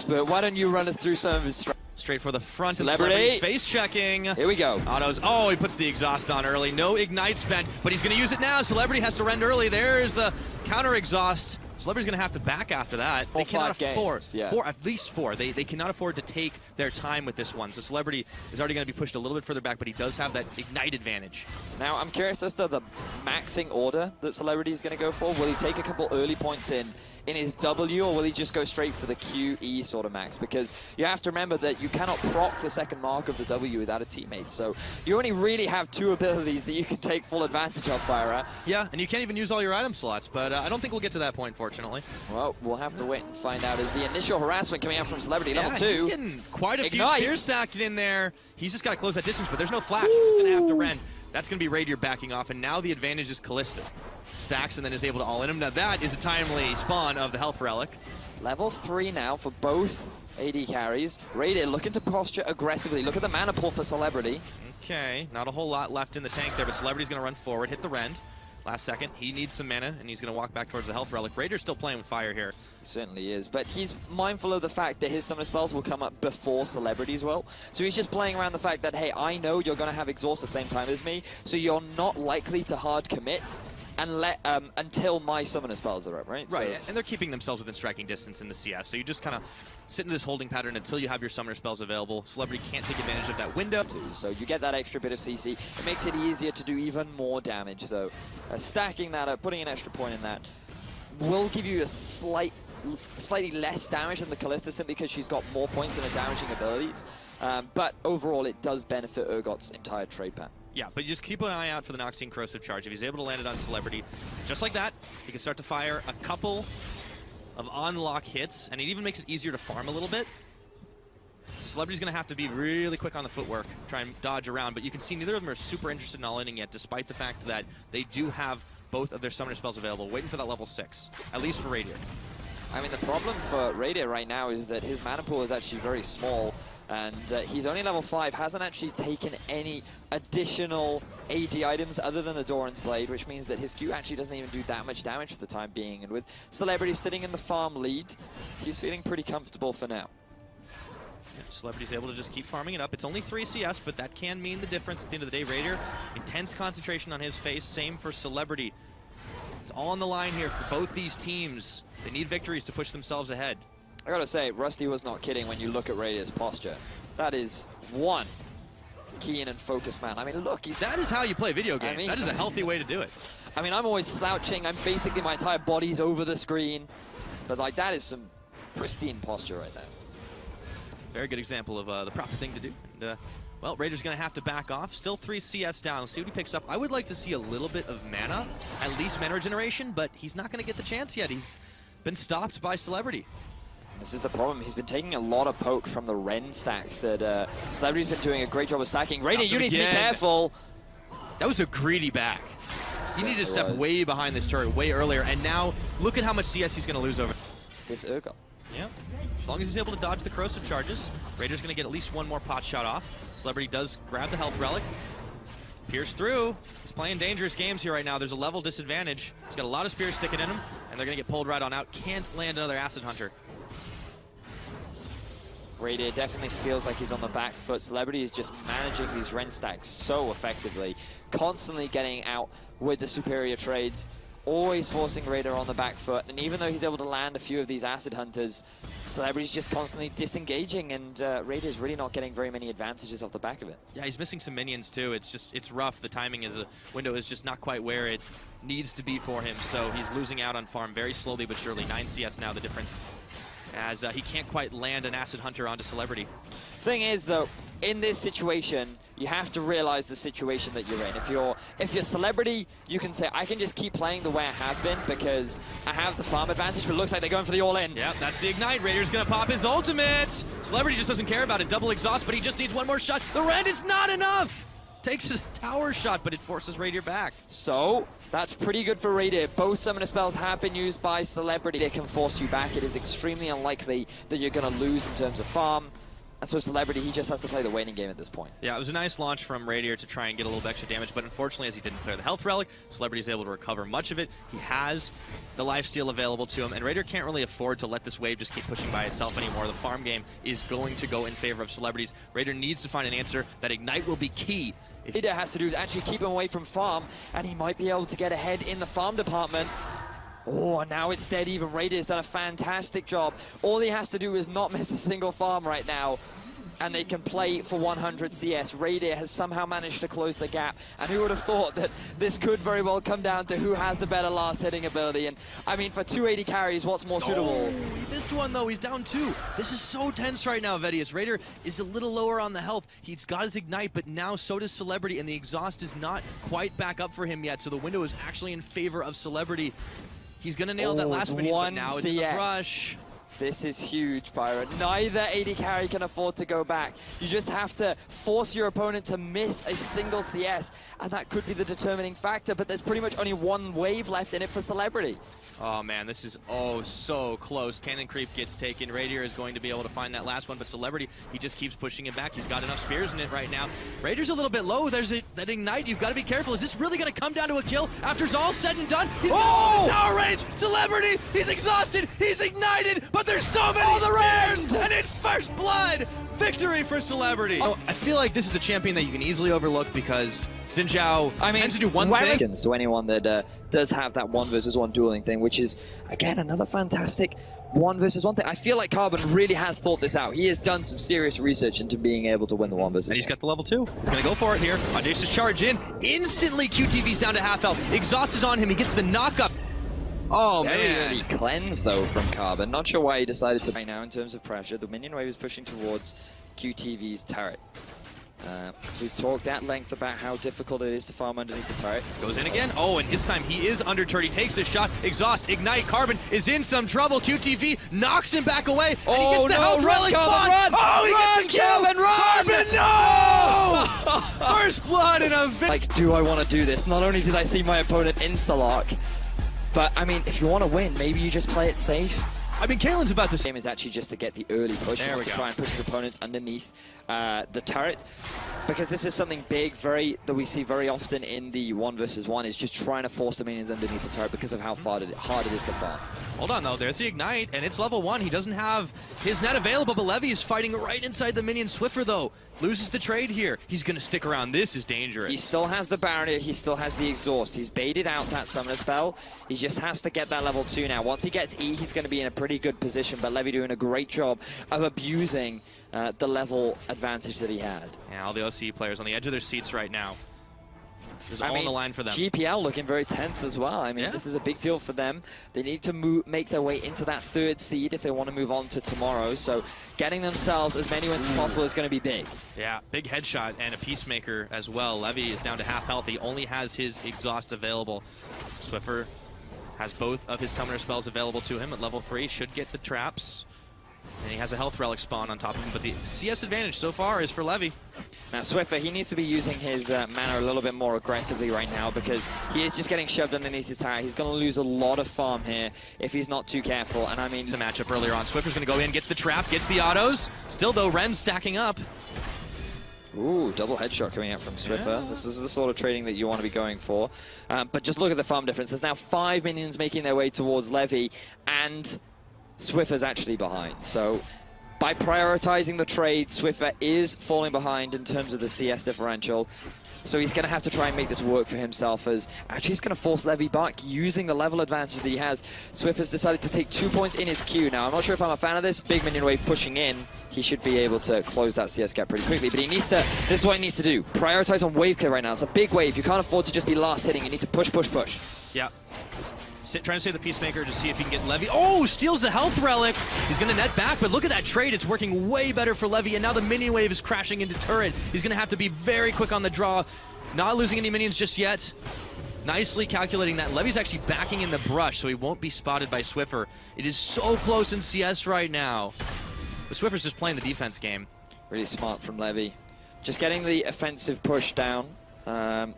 expert. Why don't you run us through some of his Straight for the front. Celebrity. Face checking. Here we go. Autos. Oh, he puts the exhaust on early. No ignite spent, but he's going to use it now. Celebrity has to rend early. There's the counter exhaust. Celebrity's going to have to back after that. They cannot afford at least four. They cannot afford to take their time with this one. So Celebrity is already going to be pushed a little bit further back, but he does have that ignite advantage. Now, I'm curious as to the maxing order that Celebrity is going to go for. Will he take a couple early points in his W, or will he just go straight for the QE sort of max? Because you have to remember that you cannot proc the second mark of the W without a teammate. So you only really have two abilities that you can take full advantage of, Fyra. Yeah, and you can't even use all your item slots, but I don't think we'll get to that point, fortunately. Well, we'll have to wait and find out. Is the initial harassment coming out from Celebrity level 2? He's getting quite a few spears stacked in there. He's just got to close that distance, but there's no flash. Ooh. He's just going to have to rend. That's going to be Radier backing off, and now the advantage is Callista. Stacks and then is able to all-in him. Now that is a timely spawn of the health relic. Level 3 now for both AD carries. Radier looking to posture aggressively. Look at the mana pool for Celebrity. Okay, not a whole lot left in the tank there, but Celebrity's going to run forward, hit the rend. Last second, he needs some mana, and he's going to walk back towards the health relic. Raider's still playing with fire here. He certainly is, but he's mindful of the fact that his summoner spells will come up before Celebrity as well. So he's just playing around the fact that, hey, I know you're going to have exhaust the same time as me, so you're not likely to hard commit and until my summoner spells are up, right? Right, so, and they're keeping themselves within striking distance in the CS, so you just kind of sit in this holding pattern until you have your summoner spells available. Celebrity can't take advantage of that window. So you get that extra bit of CC. It makes it easier to do even more damage. So stacking that up, putting an extra point in that, will give you a slightly less damage than the Callista simply because she's got more points in her damaging abilities. But overall, it does benefit Urgot's entire trade path. Yeah, but you just keep an eye out for the Noxian Corrosive Charge. If he's able to land it on Celebrity, just like that, he can start to fire a couple of unlock hits, and it even makes it easier to farm a little bit. So Celebrity's going to have to be really quick on the footwork, try and dodge around, but you can see neither of them are super interested in all-inning yet, despite the fact that they do have both of their summoner spells available, waiting for that level 6, at least for Radier. I mean, the problem for Radier right now is that his mana pool is actually very small, and he's only level 5, hasn't actually taken any additional AD items other than the Doran's Blade, which means that his Q actually doesn't even do that much damage for the time being. And with Celebrity sitting in the farm lead, he's feeling pretty comfortable for now. Yeah, Celebrity's able to just keep farming it up. It's only 3 CS, but that can mean the difference at the end of the day. Radier, intense concentration on his face, same for Celebrity. It's all on the line here for both these teams. They need victories to push themselves ahead. I gotta say, Rusty was not kidding when you look at Radier's posture. That is one keen and focused man. I mean, look, that is how you play video games. I mean, that is a healthy way to do it. I mean, I'm always slouching. I'm basically, my entire body's over the screen. But, like, that is some pristine posture right there. Very good example of the proper thing to do. And, well, Raider's going to have to back off. Still 3 CS down. Let's see what he picks up. I would like to see a little bit of mana, at least mana regeneration, but he's not going to get the chance yet. He's been stopped by Celebrity. This is the problem. He's been taking a lot of poke from the Ren stacks that Celebrity's been doing a great job of stacking. Radier, you need to be careful. That was a greedy back. He needed to step way behind this turret way earlier, and now look at how much CS he's going to lose over this Urgot. Yeah. As long as he's able to dodge the corrosive charges, Raider's going to get at least one more pot shot off. Celebrity does grab the health relic. Pierce through. He's playing dangerous games here right now. There's a level disadvantage. He's got a lot of spears sticking in him, and they're going to get pulled right on out. Can't land another Acid Hunter. Radier definitely feels like he's on the back foot. Celebrity is just managing these Ren stacks so effectively, constantly getting out with the superior trades, always forcing Radier on the back foot. And even though he's able to land a few of these Acid Hunters, Celebrity's just constantly disengaging, and Radier's really not getting very many advantages off the back of it. Yeah, he's missing some minions too. It's rough. The timing is window is just not quite where it needs to be for him. So he's losing out on farm very slowly but surely. 9 CS now, the difference, as he can't quite land an Acid Hunter onto Celebrity. Thing is, though, in this situation, you have to realize the situation that you're in. If you're Celebrity, you can say, I can just keep playing the way I have been because I have the farm advantage, but it looks like they're going for the all-in. Yeah, that's the ignite. Raider's gonna pop his ultimate. Celebrity just doesn't care about it. Double exhaust, but he just needs one more shot. The rend is not enough. Takes his tower shot, but it forces Radier back. So, that's pretty good for Radier. Both summoner spells have been used by Celebrity. They can force you back. It is extremely unlikely that you're going to lose in terms of farm. And so Celebrity, he just has to play the waiting game at this point. Yeah, it was a nice launch from Radier to try and get a little bit extra damage, but unfortunately, as he didn't clear the health relic, Celebrity is able to recover much of it. He has the lifesteal available to him, and Radier can't really afford to let this wave just keep pushing by itself anymore. The farm game is going to go in favor of Celebrities. Radier needs to find an answer. That Ignite will be key. Radier has to do is actually keep him away from farm, and he might be able to get ahead in the farm department. Oh, and now it's dead even. Radier's done a fantastic job. All he has to do is not miss a single farm right now, and they can play for 100 CS. Radier has somehow managed to close the gap, and who would have thought that this could very well come down to who has the better last hitting ability. And I mean, for 280 carries, what's more suitable? Oh, he missed one though. He's down 2. This is so tense right now, Vedius. Radier is a little lower on the health. He's got his Ignite, but now so does Celebrity, and the exhaust is not quite back up for him yet, so the window is actually in favor of Celebrity. He's gonna nail that last minion, but now it's in the rush. This is huge, Byron. Neither AD carry can afford to go back. You just have to force your opponent to miss a single CS, and that could be the determining factor, but there's pretty much only one wave left in it for Celebrity. Oh man, this is oh so close. Cannon creep gets taken. Radier is going to be able to find that last one, but Celebrity, he just keeps pushing it back. He's got enough spears in it right now. Radier's a little bit low. There's that Ignite. You've got to be careful. Is this really going to come down to a kill after it's all said and done? He's in the tower range. Celebrity, he's exhausted. He's ignited, but there's so many spears, and it's first blood. Victory for Celebrity. Oh, I feel like this is a champion that you can easily overlook because Xin Zhao tends to do one thing. So anyone that does have that 1 versus 1 dueling thing, which is, again, another fantastic 1 versus 1 thing. I feel like Carbon really has thought this out. He has done some serious research into being able to win the 1 versus 1. And he's got the level 2. He's going to go for it here. Audacious charge in. Instantly, QTV's down to half health. Exhaust is on him. He gets the knockup. Oh, man. Very cleanse, though, from Carbon. Not sure why he decided to right now in terms of pressure. The minion wave is pushing towards QTV's turret. We've talked at length about how difficult it is to farm underneath the turret. Goes in again. Oh, and this time he is under turret. He takes this shot. Exhaust, Ignite. Carbon is in some trouble. QTV knocks him back away. And he gets the health relic spawn. Run, oh, he gets the kill. Carbon, no! First blood in a like, do I want to do this? Not only did I see my opponent insta-lock, but, I mean, if you want to win, maybe you just play it safe. I mean, Kalen's about to... The game is actually just to get the early push, to try and push his opponents underneath the turret, because this is something big, that we see very often in the 1 versus 1, is just trying to force the minions underneath the turret because of how hard it is to farm. Hold on, though. There's the Ignite, and it's level 1. He doesn't have his net available, but Levy is fighting right inside the minion. Swiffer, though, loses the trade here. He's going to stick around. This is dangerous. He still has the barrier. He still has the exhaust. He's baited out that summoner spell. He just has to get that level 2 now. Once he gets E, he's going to be in a pretty good position, but Levy doing a great job of abusing the level advantage that he had. Yeah, all the OC players on the edge of their seats right now. There's all on the line for them. GPL looking very tense as well. I mean, this is a big deal for them. They need to make their way into that 3rd seed if they want to move on to tomorrow. So getting themselves as many wins as possible is going to be big. Yeah, big headshot and a Peacemaker as well. Levy is down to half health. He only has his exhaust available. Swiffer has both of his summoner spells available to him at level 3. Should get the traps. And he has a health relic spawn on top of him, but the CS advantage so far is for Levy. Now Swiffer, he needs to be using his mana a little bit more aggressively right now because he is just getting shoved underneath his tower. He's going to lose a lot of farm here if he's not too careful. And I mean, the matchup earlier on, Swiffer's going to go in, gets the trap, gets the autos. Still though, Ren's stacking up. Ooh, double headshot coming out from Swiffer. Yeah. This is the sort of trading that you want to be going for. But just look at the farm difference. There's now 5 minions making their way towards Levy, and Swiffer's actually behind. So by prioritizing the trade, Swiffer is falling behind in terms of the CS differential. So he's going to have to try and make this work for himself, as actually he's going to force Levy back using the level advantage that he has. Swiffer's decided to take 2 points in his queue. Now, I'm not sure if I'm a fan of this. Big minion wave pushing in. He should be able to close that CS gap pretty quickly, but he needs to, this is what he needs to do. Prioritize on wave clear right now. It's a big wave. You can't afford to just be last hitting. You need to push, push, push. Yeah. Trying to save the Peacemaker to see if he can get Levy. Oh, steals the health relic. He's going to net back, but look at that trade. It's working way better for Levy, and now the minion wave is crashing into turret. He's going to have to be very quick on the draw. Not losing any minions just yet. Nicely calculating that. Levy's actually backing in the brush, so he won't be spotted by Swiffer. It is so close in CS right now. But Swiffer's just playing the defense game. Really smart from Levy. Just getting the offensive push down.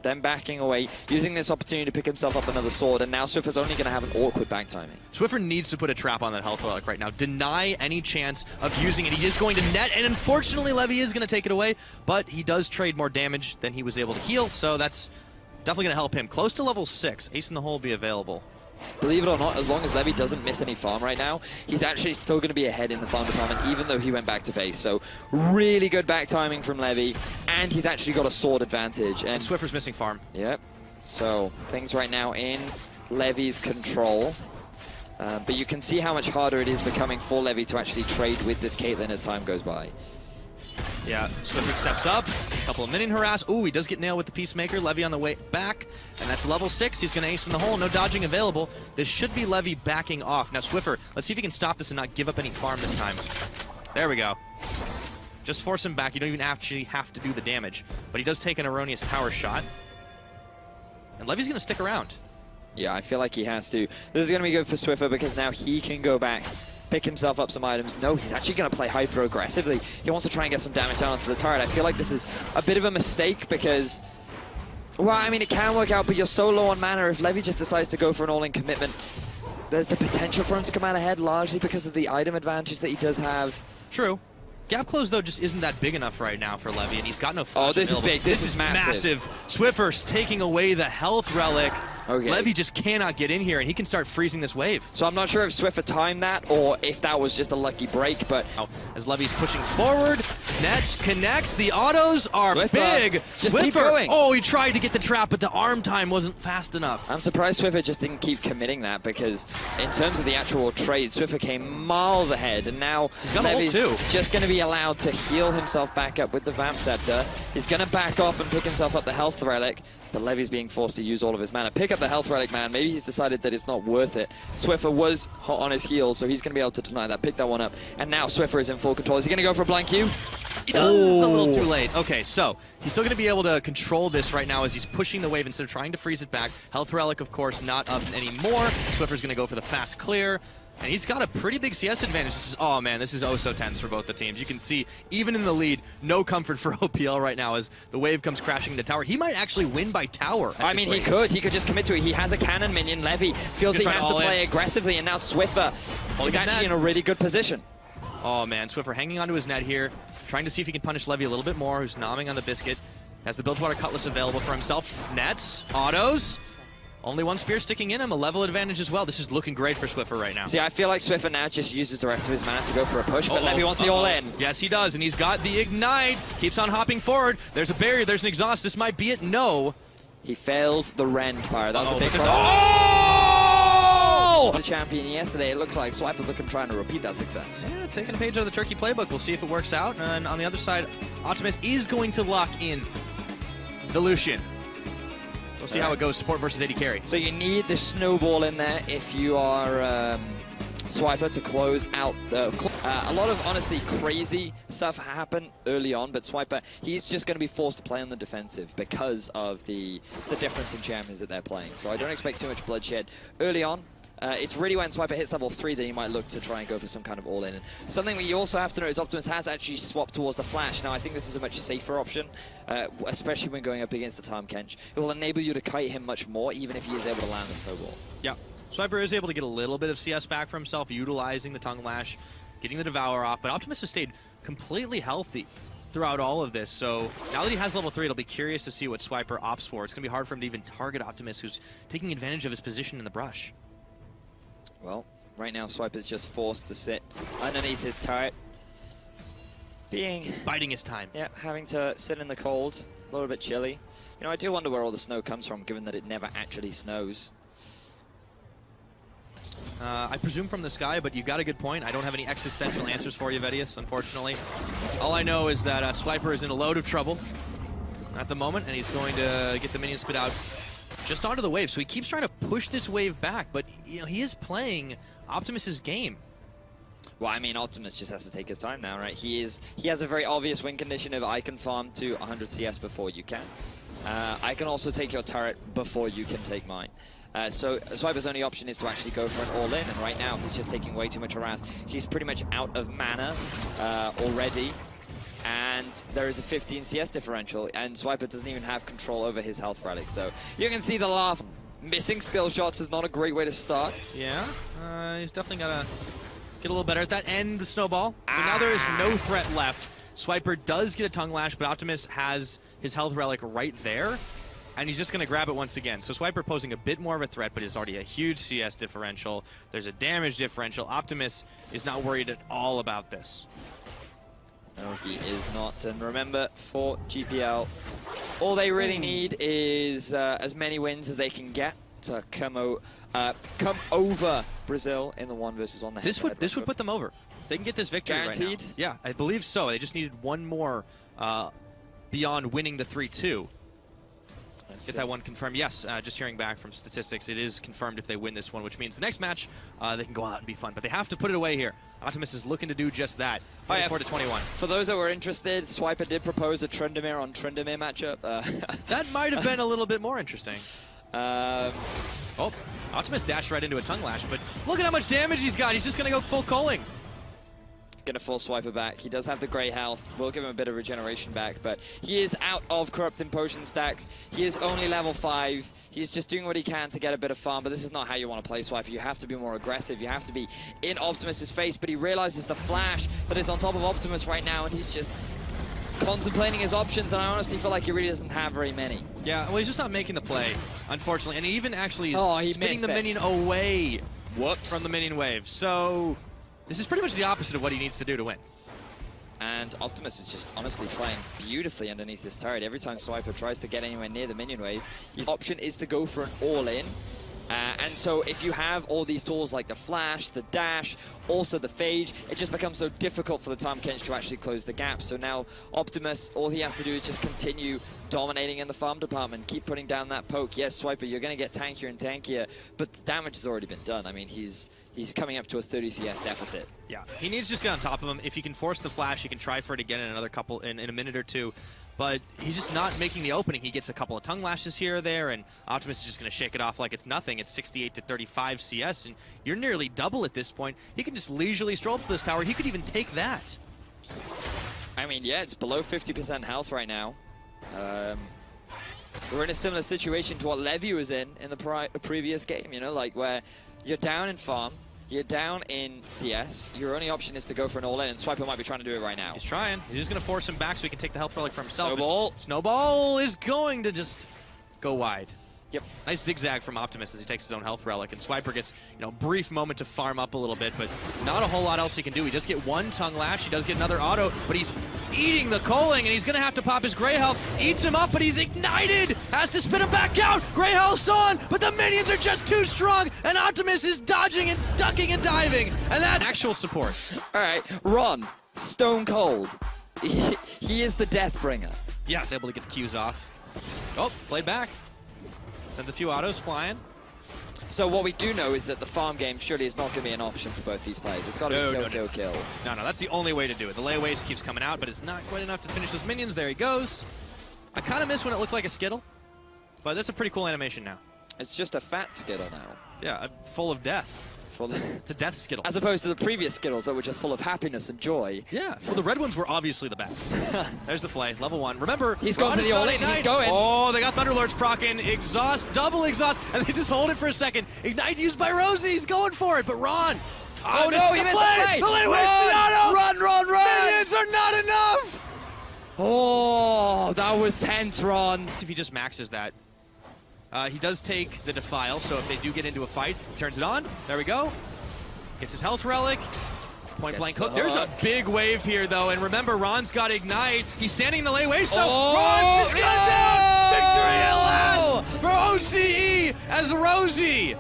Then backing away, using this opportunity to pick himself up another sword, and now Swiffer's only going to have an awkward back timing. Swiffer needs to put a trap on that health relic right now. Deny any chance of using it. He is going to net, and unfortunately Levy is going to take it away, but he does trade more damage than he was able to heal, so that's definitely going to help him. Close to level 6, Ace in the Hole will be available. Believe it or not, as long as Levy doesn't miss any farm right now, he's actually still going to be ahead in the farm department, even though he went back to base. So really good back timing from Levy, and he's actually got a sword advantage. And Swiffer's missing farm. Yep. So things right now in Levy's control. But you can see how much harder it is becoming for Levy to actually trade with this Caitlyn as time goes by. Yeah, Swiffer steps up, a couple of minion harass. Ooh, he does get nailed with the Peacemaker. Levy on the way back, and that's level 6. He's going to ace in the hole, no dodging available. This should be Levy backing off. Now Swiffer, let's see if he can stop this and not give up any farm this time. There we go. Just force him back. You don't even actually have to do the damage. But he does take an erroneous tower shot. And Levy's going to stick around. Yeah, I feel like he has to. This is going to be good for Swiffer because now he can go back, pick himself up some items. No, he's actually going to play hyper aggressively. He wants to try and get some damage down onto the turret. I feel like this is a bit of a mistake because, well, I mean, it can work out, but you're so low on mana. If Levy just decides to go for an all-in commitment, there's the potential for him to come out ahead, largely because of the item advantage that he does have. True. Gap close, though, just isn't that big enough right now for Levy, and he's got no flash. Oh, this available. is big. This is massive. Swiffer's taking away the health relic. Okay. Levy just cannot get in here, and he can start freezing this wave. So I'm not sure if Swiffer timed that or if that was just a lucky break, but... As Levy's pushing forward, Nets connects, the autos are Swiffer, big. just Swiffer, keep going. Oh, he tried to get the trap, but the arm time wasn't fast enough. I'm surprised Swiffer just didn't keep committing that because in terms of the actual trade, Swiffer came miles ahead, and now Levy's just going to be allowed to heal himself back up with the Vamp Scepter. He's going to back off and pick himself up the health relic, but Levy's being forced to use all of his mana. Pick up the health relic, man. Maybe he's decided that it's not worth it. Swiffer was hot on his heels, so he's going to be able to deny that. Pick that one up. And now Swiffer is in full control. Is he going to go for a blind Q? He does. A little too late. Okay, so he's still going to be able to control this right now as he's pushing the wave instead of trying to freeze it back. Health relic, of course, not up anymore. Swiffer's going to go for the fast clear. And he's got a pretty big CS advantage. This is, oh man, this is oh so tense for both the teams. You can see, even in the lead, no comfort for OPL right now as the wave comes crashing into tower. He might actually win by tower. I mean, he could just commit to it. He has a cannon minion. Levy feels that he has to play aggressively, and now Swiffer is actually in a really good position. Oh man, Swiffer hanging onto his net here, trying to see if he can punish Levy a little bit more, who's nomming on the biscuit. Has the Bilgewater Cutlass available for himself. Nets, autos. Only one spear sticking in him, a level advantage as well. This is looking great for Swiffer right now. See, I feel like Swiffer now just uses the rest of his mana to go for a push, but Levy wants the all-in. Yes, he does, and he's got the Ignite. Keeps on hopping forward. There's a barrier, there's an exhaust. This might be it. No. He failed the Rend fire. That was a big problem. Oh! The champion yesterday, it looks like Swiper's looking trying to repeat that success. Yeah, taking a page out of the Turkey playbook. We'll see if it works out. And on the other side, Optimus is going to lock in the Lucian. We'll see how it goes, support versus AD carry. So you need the snowball in there if you are Swiper to close out the... a lot of, honestly, crazy stuff happened early on, but Swiper, he's just going to be forced to play on the defensive because of the difference in champions that they're playing. So I don't expect too much bloodshed early on. It's really when Swiper hits level 3 that he might look to try and go for some kind of all-in. Something that you also have to know is Optimus has actually swapped towards the Flash. Now, I think this is a much safer option, especially when going up against the Tahm Kench. It will enable you to kite him much more, even if he is able to land the snowball. Yeah, Swiper is able to get a little bit of CS back for himself, utilizing the Tongue Lash, getting the Devour off, but Optimus has stayed completely healthy throughout all of this. So now that he has level 3, it'll be curious to see what Swiper opts for. It's going to be hard for him to even target Optimus, who's taking advantage of his position in the brush. Well, right now Swiper's just forced to sit underneath his turret. Biding his time. Yeah, having to sit in the cold, a little bit chilly. You know, I do wonder where all the snow comes from, given that it never actually snows. I presume from the sky, but you got a good point. I don't have any existential answers for you, Vedius, unfortunately. All I know is that Swiper is in a load of trouble at the moment, and he's going to get the minion spit out just onto the wave. So he keeps trying to push this wave back, but you know, he is playing Optimus's game. Well, I mean, Optimus just has to take his time now, right? He has a very obvious win condition of I can farm to 100 CS before you can. I can also take your turret before you can take mine. So Swiper's only option is to actually go for an all-in, and right now he's just taking way too much harass. He's pretty much out of mana already. and there is a 15 CS differential, and Swiper doesn't even have control over his health relic. So you can see the laugh. Missing skill shots is not a great way to start. Yeah, he's definitely got to get a little better at that, and the snowball. So now there is no threat left. Swiper does get a tongue lash, but Optimus has his health relic right there, and he's just going to grab it once again. So Swiper posing a bit more of a threat, but it's already a huge CS differential. There's a damage differential. Optimus is not worried at all about this. No, he is not. And remember, for GPL, all they really need is as many wins as they can get to come over Brazil in the 1v1. This would put them over. If they can get this victory Guaranteed? right now. Yeah, I believe so. They just needed one more beyond winning the 3-2. Get that one confirmed. Yes, just hearing back from statistics, it is confirmed if they win this one, which means the next match, they can go out and be fun. But they have to put it away here. Optimus is looking to do just that. 44-21. For those that were interested, Swiper did propose a Tryndamere on Tryndamere matchup. That might have been a little bit more interesting. Oh, Optimus dashed right into a tongue lash, but look at how much damage he's got. He's just going to go full culling. Gonna full Swiper back. He does have the grey health. We'll give him a bit of regeneration back, but he is out of corrupting potion stacks. He is only level 5. He's just doing what he can to get a bit of farm, but this is not how you want to play Swiper. You have to be more aggressive. You have to be in Optimus's face, but he realizes the flash that is on top of Optimus right now, and he's just contemplating his options, and I honestly feel like he really doesn't have very many. Yeah, well, he's just not making the play, unfortunately, and he even actually is he spinning the minion away from the minion wave. So this is pretty much the opposite of what he needs to do to win. And Optimus is just honestly playing beautifully underneath this turret. Every time Swiper tries to get anywhere near the minion wave, his option is to go for an all-in. And so if you have all these tools like the flash, the dash, also the phage, it just becomes so difficult for the Tahm Kench to actually close the gap. So now Optimus, all he has to do is just continue dominating in the farm department, keep putting down that poke. Yes, Swiper, you're going to get tankier and tankier, but the damage has already been done. I mean, he's coming up to a 30 CS deficit. Yeah, he needs to just get on top of him. If he can force the flash, he can try for it again in another couple, in a minute or two. But he's just not making the opening. He gets a couple of tongue lashes here or there, and Optimus is just going to shake it off like it's nothing. It's 68 to 35 CS, and you're nearly double at this point. He can just leisurely stroll up to this tower. He could even take that. I mean, yeah, it's below 50% health right now. We're in a similar situation to what Levy was in the previous game, you know, like where you're down in farm, you're down in CS, your only option is to go for an all-in, and Swiper might be trying to do it right now. He's trying. He's just going to force him back so he can take the health relic for himself. Snowball. Snowball is going to just go wide. Yep. Nice zigzag from Optimus as he takes his own health relic, and Swiper gets, you know, brief moment to farm up a little bit, but not a whole lot else he can do. He does get one tongue lash, he does get another auto, but he's eating the culling, and he's going to have to pop his gray health. Eats him up, but he's ignited! Has to spit him back out! Gray health's on, but the minions are just too strong, and Optimus is dodging and ducking and diving, and that actual support. All right, Ron, stone cold. He is the death bringer. Yes, able to get the Qs off. Oh, played back. Sends a few autos flying. So what we do know is that the farm game surely is not going to be an option for both these players. It's got to be kill. No, that's the only way to do it. The layaway keeps coming out, but it's not quite enough to finish those minions. There he goes. I kind of miss when it looked like a Skittle, but that's a pretty cool animation now. It's just a fat Skittle now. Yeah, full of death. It's a death Skittle. As opposed to the previous Skittles that were just full of happiness and joy. Yeah, well, the red ones were obviously the best. There's the flay, level 1. Remember, he's going for the all-in, he's going. Oh, they got Thunderlords proccing, exhaust, double exhaust, and they just hold it for a second. Ignite used by Rosie, he's going for it, but Ron. Oh no, he missed the play! The lane wasted auto! Run! Minions are not enough! Oh, that was tense, Ron. If he just maxes that, he does take the Defile, so if they do get into a fight, he turns it on. There we go. Gets his health relic. Point blank hook. There's a big wave here, though, and remember, Ron's got Ignite. He's standing in the lane. Waste, though. Ron is got down! Victory at last for OCE as Rosie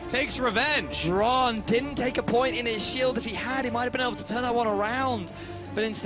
takes revenge. Ron didn't take a point in his shield. If he had, he might have been able to turn that one around, but instead